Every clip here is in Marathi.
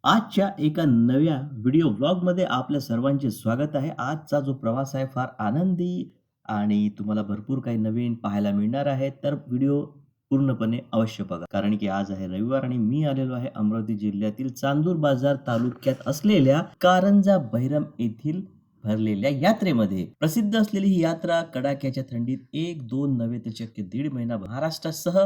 आजच्या एका नव्या व्हिडिओ व्लॉगमध्ये आपल्या सर्वांचे स्वागत आहे. आजचा जो प्रवास आहे फार आनंदी आणि तुम्हाला भरपूर काही नवीन पाहायला मिळणार आहे. तर व्हिडिओ पूर्णपणे अवश्य बघा. कारण की आज आहे रविवार आणि मी आलेलो आहे अमरावती जिल्ह्यातील चांदूर बाजार तालुक्यात असलेल्या कारंजा बैरम येथील भरलेल्या यात्रेमध्ये. प्रसिद्ध असलेली ही यात्रा कडाक्याच्या थंडीत 1-2 नव्हे तर चक्क दीड महिना महाराष्ट्रासह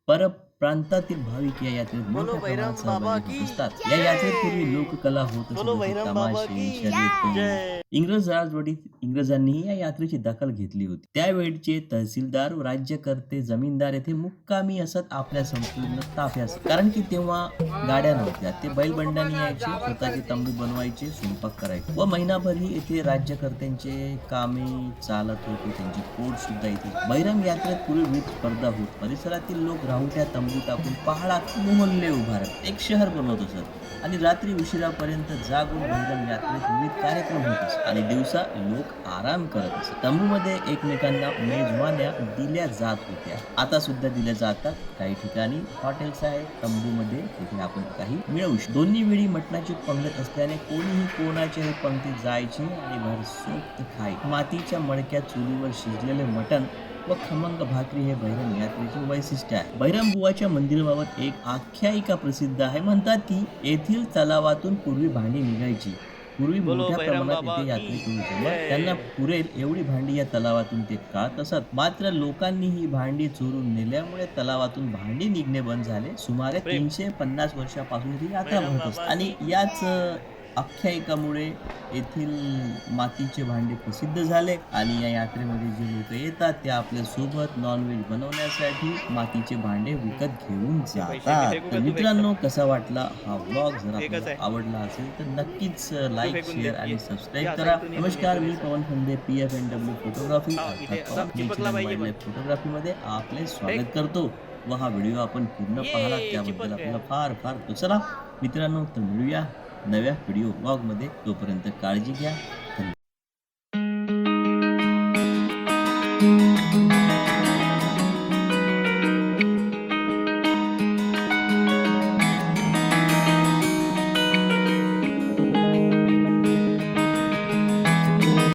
परप्रांतातील भाविक या यात्रेत बोलो मोठ्या बैरम प्रमाणात बाबा सहभागी की होत असतात. या यात्रेत पूर्वी लोककला होत असे बोलो जसे बैरम बाबा तमाशे, की शर्यती. जय. इंग्रज राजवटीत इंग्रजांनीही या यात्रेची दखल घेतली होती. त्यावेळचे तहसीलदार व राज्यकर्ते जमीनदार येथे मुक्कामी असत आपल्या संपूर्ण ताफ्यासह. कारण की तेव्हा गाड्या नव्हत्या. ते बैलबंड्याने यायचे, स्वतःचे तंबू बनवायचे, स्वयंपाक करायचे व महिनाभरही येथे राज्यकर्त्यांचे कामे चालत होते. त्यांची पोट सुद्धा इथे. बैरम यात्रेत पूर्वी विविध स्पर्धा होत. परिसरातील लोक राहुट्या तंबू टाकून पहाडात मोहल्ले उभारत एक शहर बनवत असत आणि रात्री उशिरापर्यंत जागून बैरम यात्रेत विविध कार्यक्रम होत असत आणि दिवसा लोक आराम करत असत. तंबूमध्ये एकमेकांना मेजवान्या दिल्या जात होत्या. आता सुद्धा दिल्या जातात. काही ठिकाणी हॉटेल्स आहेत तंबूमध्ये, तिथे आपण काही मिळवू शकतो. दोन्ही वेळी मटणाची पंगत असल्याने कोणीही कोणाच्याही पंक्तीत जायचे आणि भरसोक्त खाय. मातीच्या मडक्यात चुलीवर शिजलेले मटण व खमंग भाकरी हे बैरम यात्रेचे वैशिष्ट्य आहे. बैरम बुवाच्या मंदिराबाबत एक आख्यायिका प्रसिद्ध आहे. म्हणतात की येथील तलावातून पूर्वी भांडी निघायची. पूर्वी बोलो मोठ्या बैरम प्रमाणात बाबा येथे की यात्रेकरू जमत. जय. त्यांना पुरेल एवढी भांडी या तलावातून ते काढत असत. मात्र लोकांनी ही भांडी चोरून नेल्यामुळे तलावातून भांडी निघणे बंद झाले. सुमारे प्रेम. 350 वर्षापासून ही यात्रा बैरम भरत असते बाबा आणि की याच आख्यायिकामुळे येथील मातीचे भांडे प्रसिद्ध झाले आणि या यात्रेमध्ये जे लोक येतात ते आपल्या सोबत नॉनव्हेज बनवण्यासाठी मातीचे भांडे विकत घेऊन पैसे जातात. फेकू तर का तू मित्रांनो, कसा वाटला हा व्लॉग? जर एकच आपल्याला आहे. आवडला असेल तर नक्कीच लाईक, फेकून शेअर दे. आणि ये. सबस्क्राईब या करा. साईडून ये, नमस्कार, तुम्ही मी येतो पवन खंदे, PFNW फोटोग्राफी हा, इथे अर्थात असं पवन चिपकला नेचर अँड पाहिजे वाईल्ड पण. फोटोग्राफीमध्ये आपले स्वागत फेक. करतो व हा व्हिडिओ आपण पूर्ण पाहला ये त्याबद्दल चिपक आपल्याला गया. फार फार तो. चला मित्रांनो, तर मिळूया नव्या व्हिडिओ ब्लॉगमध्ये. तोपर्यंत काळजी घ्या. धन्यवाद.